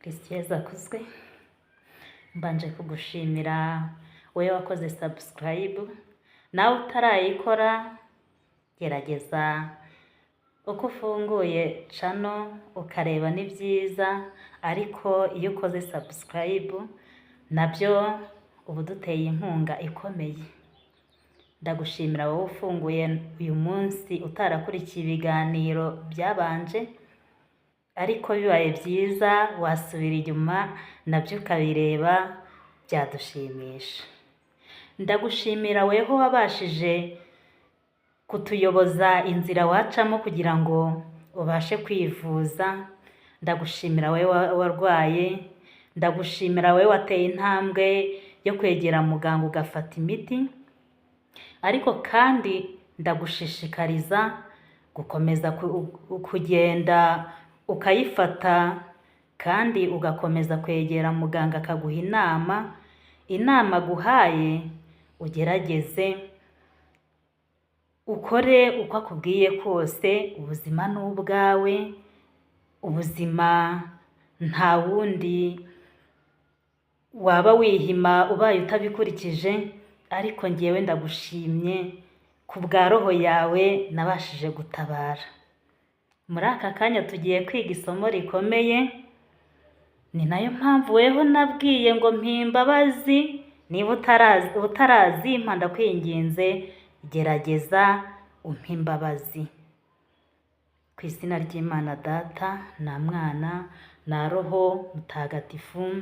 Christian akuzwe, mbanje kugushimira wowe wakoze subscribe, nawe utarayikora gerageza uko ufunguye channel ukareba ni byiza, ariko iyo ukoze subscribe nabyo ubu duteye inkunga ikomeye. Ndagushimira wowe ufunguye uyu munsi utarakurikiye ibiganiro byabanje, ariko bibaye byiza wasubira inyuma nabyo ukabireba, byadushimisha. Ndagushimira weho wabashije kutuyoboza inzira wacamo kugira ngo ubashe kwivuza. Ndagushimira wewe warwaye, ndagushimira wewe wateye intambwe yo kwegera muganga ugafata imiti, ariko kandi ndagushishikariza gukomeza kugenda ukayifata, kandi ugakomeza kwegera muganga akaguha inama aguhaye ugerageze ukore uko akubwiye kose. Ubuzima ni ubwawe, ubuzima nta wundi waba wihima ubaye utabikurikije, ariko ngewe ndagushimye ku bwa roho yawe nabashije gutabara. Muri aka kanya tugiye kwiga isomo rikomeye, ni nayo mpamvu weho nabwiye ngo mpimbabazi. Niba utarazimpa ndakwinginze gerageza umpimbabazi. Ku izina ry'Imana Data na Mwana na Roho Mutagatifu,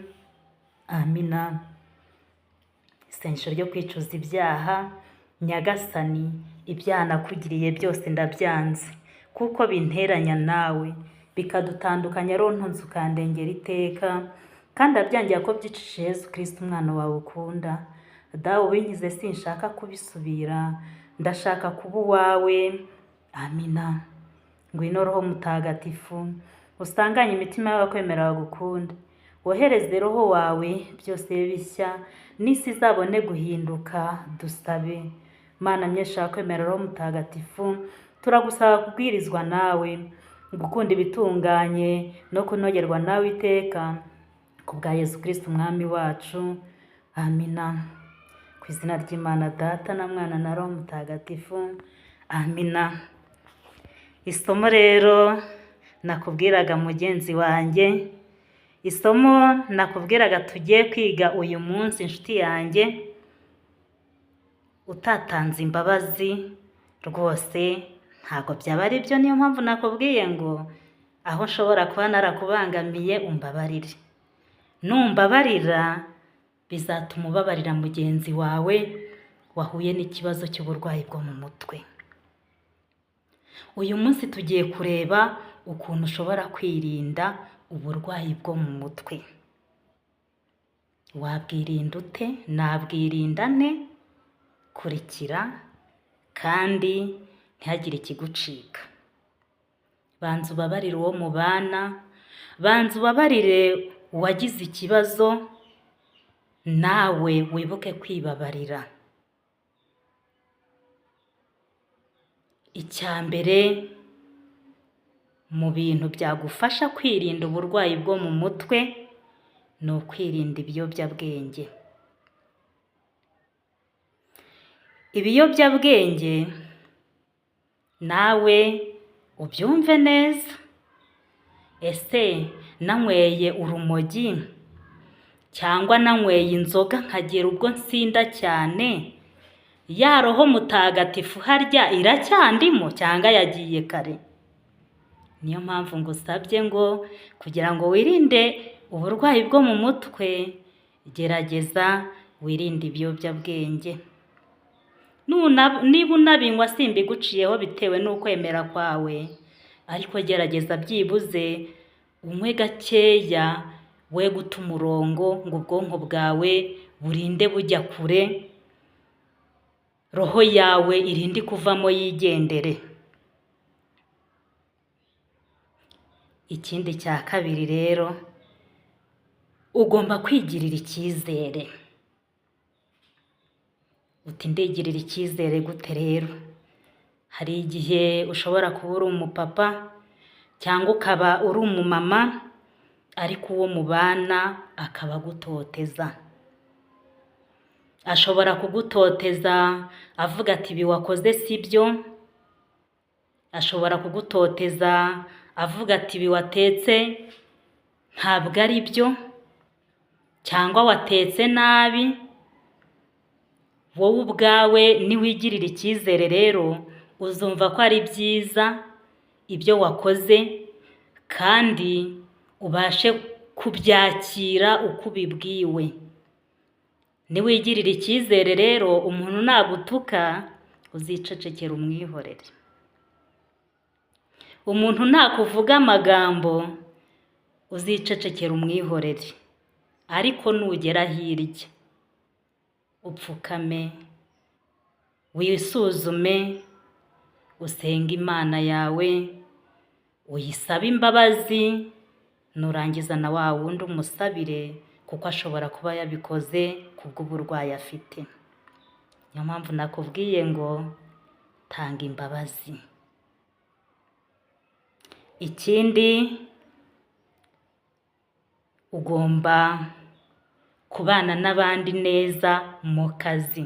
amina. Isengesho ryo kwicuza ibyaha. Nyagasani, ibyaha nakugiriye byose ndabyanze, kuko binteranya nawe bikadutandukanya, rontonze ukandengera iteka, kandi abyangira ko byicishije Yesu Kristo umwana wawe ukunda. Dawe ubinkize, sinshaka kubisubira, ndashaka kuba uwawe. Amina. Ngwino Roho Mutagatifu, usanganye imitima y'abakwemera bagukunda, wohereze Roho wawe byose bishya, n'isi izabone guhinduka. Dusabe. Mana myesha kwemera Roho Mutagatifu, turagusaba kubwirizwa nawe, gukunda ibitunganye no kunogerwa nawe iteka, ku bwa Yesu Kristo umwami wacu. Amina. Ku izina ry'Imana Data na Mwana na Roho Mutagatifu. Amina. Isomo rero nakubwiraga mugenzi wanjye, isomo nakubwiraga tugiye kwiga uyu munsi inshuti yanjye, utatanze imbabazi rwose ntabwo byaba ari byo. Niyo mpamvu nakubwiye ngo aho nshobora kuba narakubangamiye umbabarire. Numbabarira bizatuma ubabarira mugenzi wawe wahuye n'ikibazo cy'uburwayi bwo mu mutwe. Uyu munsi tugiye kureba ukuntu ushobora kwirinda uburwayi bwo mu mutwe. Wabwirinda ute? Nabwirinda nte? Kurikira kandi ntihagire ikigucika. Banza ubabarire uwo mubana, banza ubabarire uwagize ikibazo, nawe wibuke kwibabarira. Icya mbere mu bintu byagufasha kwirinda uburwayi bwo mu mutwe ni ukwirinda ibiyobyabwenge. Ibiyobyabwenge nawe ubyumve neza. Ese nanyweye urumogi cyangwa nanyweye inzoga nkagera ubwo nsinda cyane, ya Roho Mutagatifu harya iracyandimo cyangwa yagiye kare? Niyo mpamvu ngusabye ngo kugira ngo wirinde uburwayi bwo mu mutwe, gerageza wirinde ibiyobyabwenge. Niba unabinywa simbiguciyeho bitewe n'ukwemera kwawe, ariko gerageza byibuze unywe gakeya, we guta umurongo ngo ubwonko bwawe burinde bujya kure, roho yawe irinde kuvamo yigendere. Ikindi cya kabiri rero, ugomba kwigirira icyizere. Uti ndigirira icyizere gute rero? Hari igihe ushobora kuba uri umupapa cyangwa ukaba uri umumama, ariko uwo mubana akaba agutoteza. Ashobora kugutoteza avuga ati ibi wakoze si byo. Ashobora kugutoteza avuga ati ibi watetse ntabwo ari byo, cyangwa watetse nabi. Wowe ubwawe niwigirira icyizere rero uzumva ko ari byiza ibyo wakoze, kandi ubashe kubyakira uko ubibwiwe. Niwigirira icyizere rero umuntu nagutuka uzicecekera umwihorere. Umuntu nakuvuga amagambo uzicecekera umwihorere, ariko nugera hirya upfukame, wisuzume, usenga Imana yawe, uyisabe imbabazi, nurangiza na wa wundi umusabire, kuko ashobora kuba yabikoze kubw'uburwayi afite. Niyo mpamvu nakubwiye ngo tanga imbabazi. Ikindi, ugomba kubana n'abandi neza mu kazi.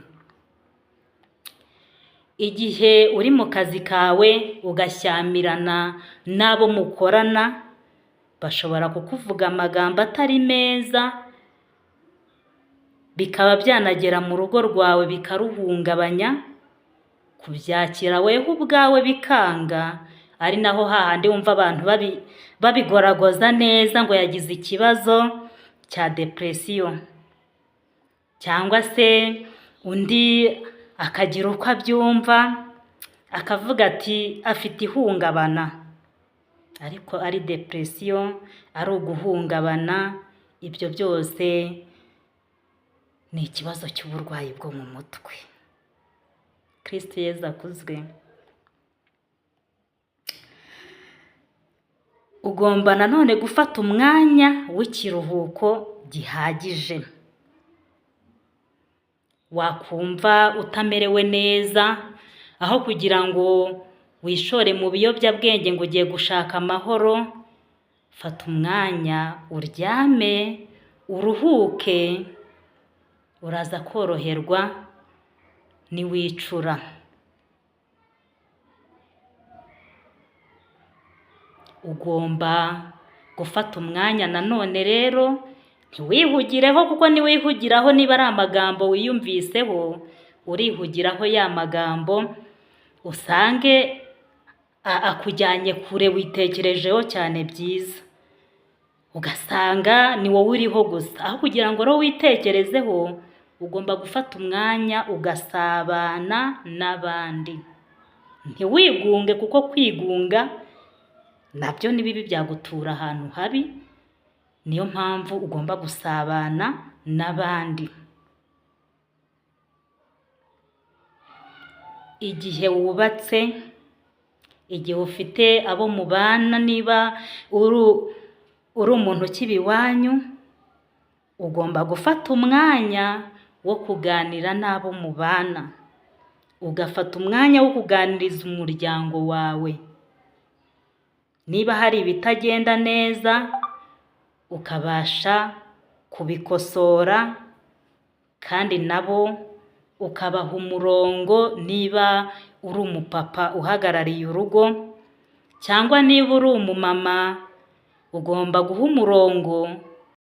Igihe uri mu kazi kawe ugashyamirana n'abo mukorana, bashobora kukuvuga amagambo atari meza, bikaba byanagera mu rugo rwawe bikaruhungabanya. Kubyakira weho ubwawe bikanga, ari naho hahandi wumva abantu babigoragoza neza ngo yagize ikibazo cya depression, cyangwa se undi akagira uko abyumva akavuga ati afite ihungabana, ariko ari depression, ari uguhungabana. Ibyo byose ni ikibazo cy'uburwayi bwo mu mutwe. Kristo Yezu akuzwe. Ugomba nanone gufata umwanya w'ikiruhuko gihagije. Wakumva utamerewe neza, aho kugira ngo wishore mu biyobyabwenge ngo ugiye gushaka amahoro, fata umwanya uryame, uruhuke, uraza koroherwa niwicura. Ugomba gufata umwanya nanone rero, ntiwihugireho, kuko niwihugiraho niba ari amagambo wiyumviseho, urihugiraho ya magambo usange akujyanye kure, witekerejeho cyane byiza, ugasanga ni wowe uriho gusa. Aho kugira ngo rero witekerezeho, ugomba gufata umwanya ugasabana n'abandi. Ntiwigunge, kuko kwigunga nabyo ni bibi, byagutura ahantu habi. Niyo mpamvu ugomba gusabana n'abandi. Igihe wubatse, igihe ufite abo mubana, niba uri umuntu ukiba iwanyu, ugomba gufata umwanya wo kuganira n'abo mubana, ugafata umwanya wo kuganiriza umuryango wawe. Niba hari ibitagenda neza, ukabasha kubikosora, kandi nabo ukabaha umurongo. Niba uri umupapa uhagarariye urugo, cyangwa niba uri umumama, ugomba guha umurongo